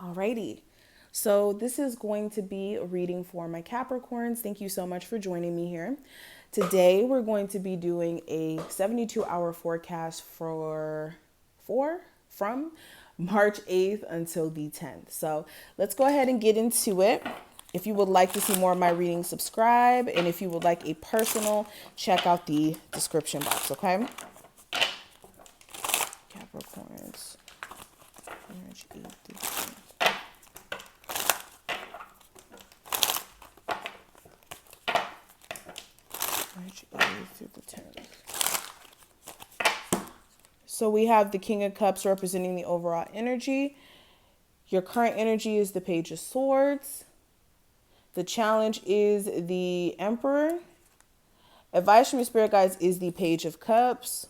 Alrighty. So this is going to be a reading for my Capricorns. Thank you so much for joining me here. Today we're going to be doing a 72-hour forecast from March 8th until the 10th. So let's go ahead and get into it. If you would like to see more of my readings, subscribe. And if you would like a personal, check out the description box, okay? Capricorns, March 8th through the 10th. March 8th through the 10th. So we have the King of Cups representing the overall energy. Your current energy is the Page of Swords. The challenge is the Emperor. Advice from your spirit guides is the Page of Cups.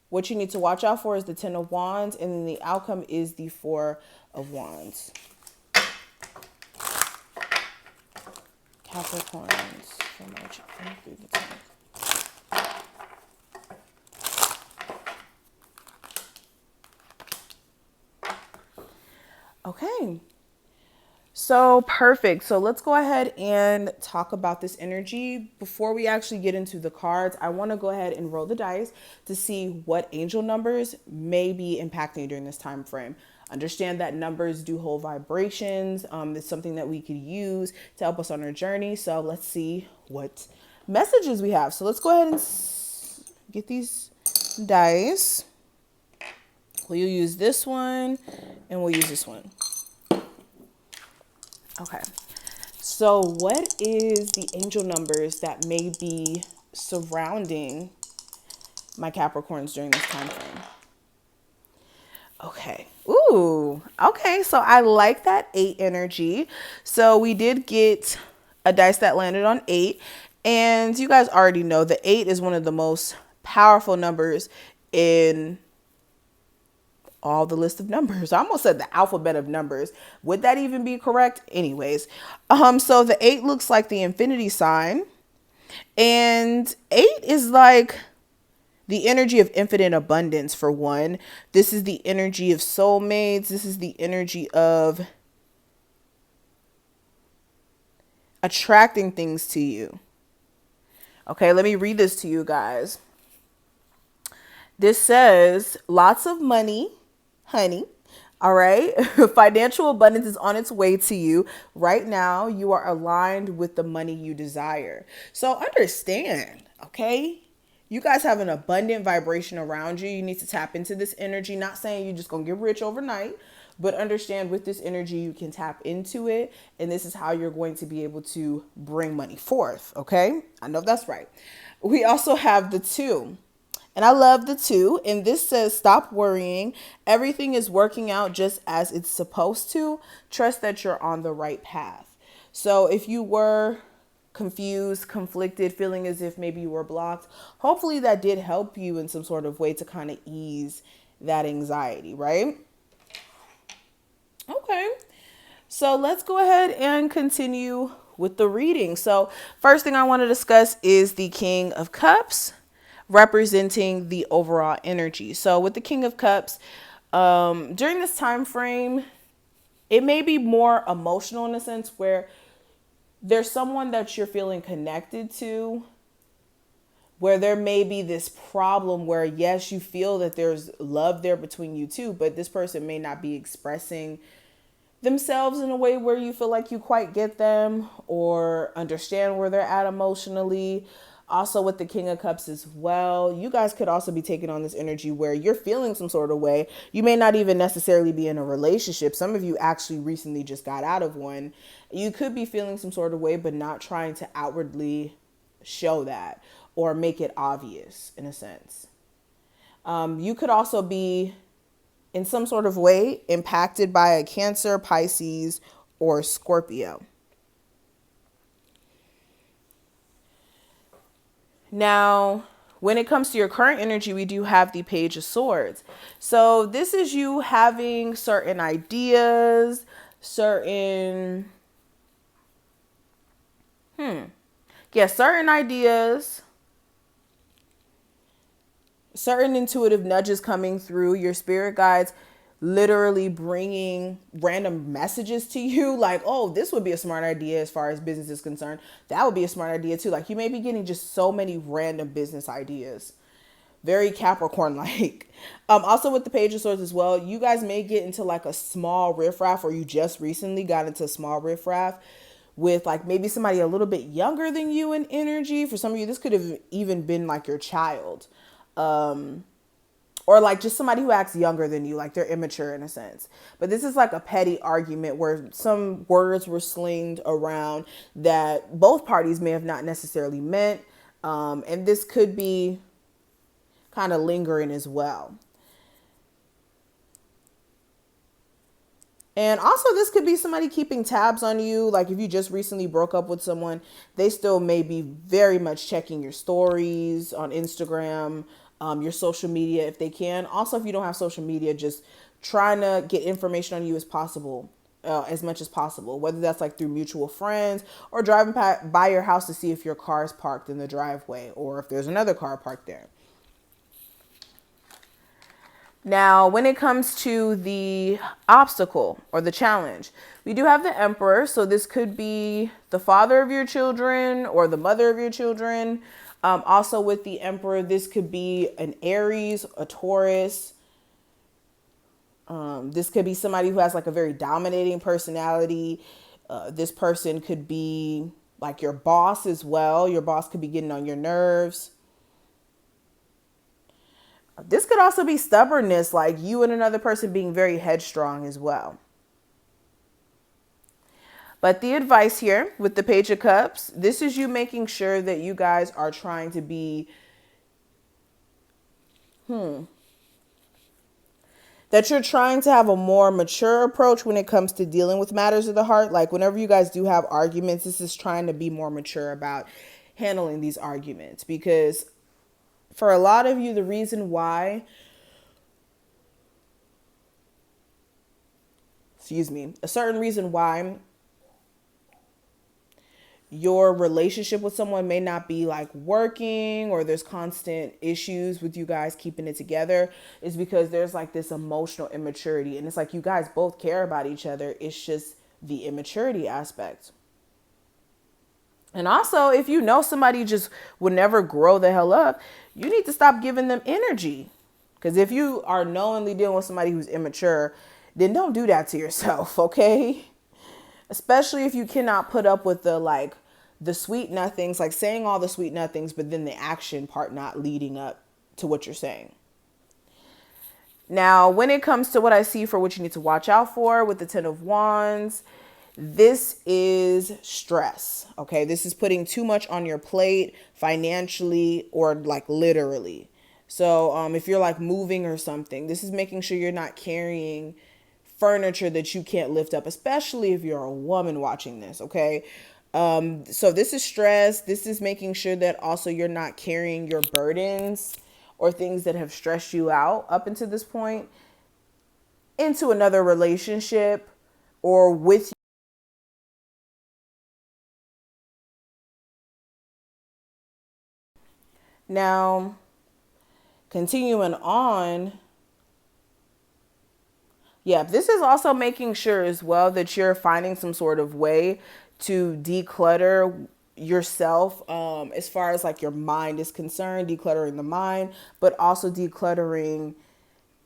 What you need to watch out for is the Ten of Wands, and then the outcome is the Four of Wands. Capricorns from March 8th through the 10th. Okay. So perfect. So let's go ahead and talk about this energy. Before we actually get into the cards, I want to go ahead and roll the dice to see what angel numbers may be impacting you during this time frame. Understand that numbers do hold vibrations. It's something that we could use to help us on our journey. So let's see what messages we have. So let's go ahead and get these dice. We'll use this one and we'll use this one. Okay, so what is the angel numbers that may be surrounding my Capricorns during this time frame? Okay, ooh, okay, so I like that 8 energy. So we did get a dice that landed on 8, and you guys already know the 8 is one of the most powerful numbers in all the list of numbers. I almost said the alphabet of numbers. Would that even be correct? Anyways, so the 8 looks like the infinity sign, and 8 is like the energy of infinite abundance for one. This is the energy of soulmates. This is the energy of attracting things to you. Okay, let me read this to you guys. This says lots of money, honey. All right. Financial abundance is on its way to you. Right now, you are aligned with the money you desire. So understand, okay? You guys have an abundant vibration around you. You need to tap into this energy. Not saying you're just going to get rich overnight, but understand with this energy, you can tap into it. And this is how you're going to be able to bring money forth. Okay. I know that's right. We also have the 2. And I love the 2. And this says, stop worrying. Everything is working out just as it's supposed to. Trust that you're on the right path. So if you were confused, conflicted, feeling as if maybe you were blocked, hopefully that did help you in some sort of way to kind of ease that anxiety, right? Okay. So let's go ahead and continue with the reading. So first thing I want to discuss is the King of Cups, representing the overall energy. So with the King of Cups, during this time frame, it may be more emotional in a sense where there's someone that you're feeling connected to, where there may be this problem where, yes, you feel that there's love there between you two, but this person may not be expressing themselves in a way where you feel like you quite get them or understand where they're at emotionally. Also with the King of Cups as well, you guys could also be taking on this energy where you're feeling some sort of way. You may not even necessarily be in a relationship. Some of you actually recently just got out of one. You could be feeling some sort of way, but not trying to outwardly show that or make it obvious in a sense. You could also be in some sort of way impacted by a Cancer, Pisces, or Scorpio. Now, when it comes to your current energy, we do have the Page of Swords. So this is you having certain ideas, certain ideas, certain intuitive nudges coming through your spirit guides, literally bringing random messages to you like, oh, this would be a smart idea as far as business is concerned. That would be a smart idea too. Like you may be getting just so many random business ideas. Very Capricorn like. Also with the Page of Swords as well, you guys may get into like a small riffraff, or you just recently got into a small riffraff with like maybe somebody a little bit younger than you in energy. For some of you, this could have even been like your child. Or like just somebody who acts younger than you, like they're immature in a sense. But this is like a petty argument where some words were slinged around that both parties may have not necessarily meant. And this could be kind of lingering as well. And also this could be somebody keeping tabs on you. Like if you just recently broke up with someone, they still may be very much checking your stories on Instagram, your social media if they can. Also, if you don't have social media, just trying to get information on you as possible. As much as possible, whether that's like through mutual friends or driving by your house to see if your car is parked in the driveway or if there's another car parked there. Now, when it comes to the obstacle or the challenge, we do have the Emperor. So this could be the father of your children or the mother of your children. Also with the Emperor, this could be an Aries, a Taurus. This could be somebody who has like a very dominating personality. This person could be like your boss as well. Your boss could be getting on your nerves. This could also be stubbornness, like you and another person being very headstrong as well. But the advice here with the Page of Cups, this is you making sure that you guys are trying to be, that you're trying to have a more mature approach when it comes to dealing with matters of the heart. Like whenever you guys do have arguments, this is trying to be more mature about handling these arguments. Because for a lot of you, the reason why, a certain reason why your relationship with someone may not be like working or there's constant issues with you guys keeping it together is because there's like this emotional immaturity. And it's like you guys both care about each other. It's just the immaturity aspect. And also, if you know somebody just would never grow the hell up, you need to stop giving them energy. Because if you are knowingly dealing with somebody who's immature, then don't do that to yourself, okay? Especially if you cannot put up with the sweet nothings, like saying all the sweet nothings, but then the action part not leading up to what you're saying. Now, when it comes to what I see for what you need to watch out for with the Ten of Wands, this is stress, okay? This is putting too much on your plate financially or like literally. So if you're like moving or something, this is making sure you're not carrying furniture that you can't lift up, especially if you're a woman watching this, okay? So this is stress. This is making sure that also you're not carrying your burdens or things that have stressed you out up until this point into another relationship or with. Now, continuing on, yeah, this is also making sure as well that you're finding some sort of way to declutter yourself as far as like your mind is concerned, decluttering the mind, but also decluttering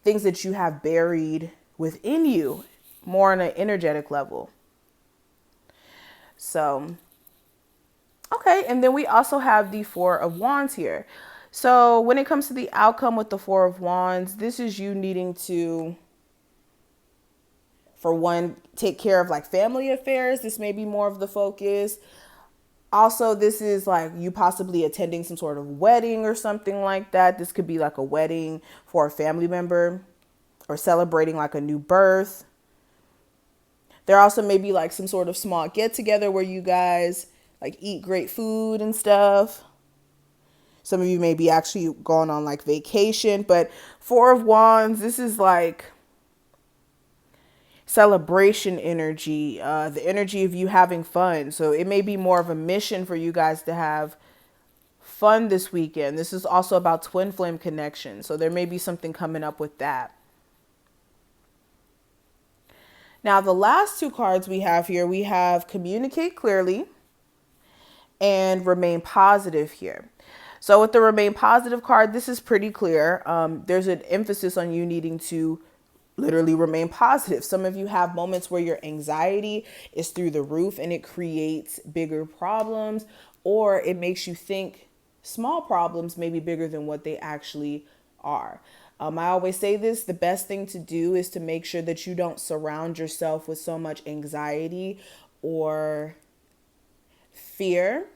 things that you have buried within you more on an energetic level. So, okay, and then we also have the Four of Wands here. So when it comes to the outcome with the Four of Wands, this is you needing to, for one, take care of like family affairs. This may be more of the focus. Also, this is like you possibly attending some sort of wedding or something like that. This could be like a wedding for a family member or celebrating like a new birth. There also may be like some sort of small get together where you guys like eat great food and stuff. Some of you may be actually going on like vacation, but Four of Wands, this is like celebration energy, the energy of you having fun. So it may be more of a mission for you guys to have fun this weekend. This is also about twin flame connection. So there may be something coming up with that. Now, the last two cards we have here, we have communicate clearly and remain positive here. So with the remain positive card, this is pretty clear. There's an emphasis on you needing to literally remain positive. Some of you have moments where your anxiety is through the roof and it creates bigger problems, or it makes you think small problems may be bigger than what they actually are. I always say this, the best thing to do is to make sure that you don't surround yourself with so much anxiety or fear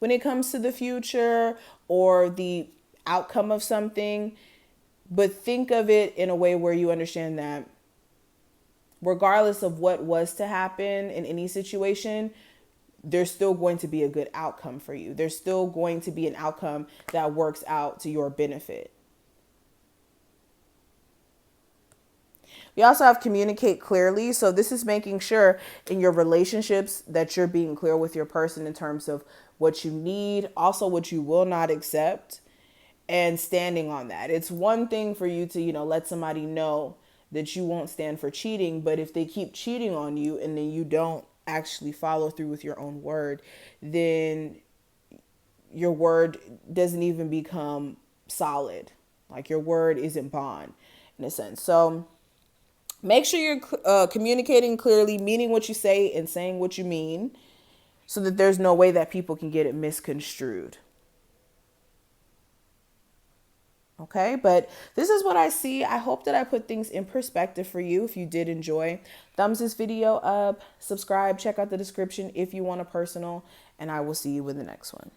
when it comes to the future or the outcome of something. But think of it in a way where you understand that regardless of what was to happen in any situation, there's still going to be a good outcome for you. There's still going to be an outcome that works out to your benefit. We also have communicate clearly. So this is making sure in your relationships that you're being clear with your person in terms of what you need, also what you will not accept, and standing on that. It's one thing for you to, let somebody know that you won't stand for cheating, but if they keep cheating on you and then you don't actually follow through with your own word, then your word doesn't even become solid. Like your word isn't bond in a sense. So make sure you're communicating clearly, meaning what you say and saying what you mean, so that there's no way that people can get it misconstrued. Okay, but this is what I see. I hope that I put things in perspective for you. If you did enjoy, thumbs this video up, subscribe, check out the description if you want a personal, and I will see you in the next one.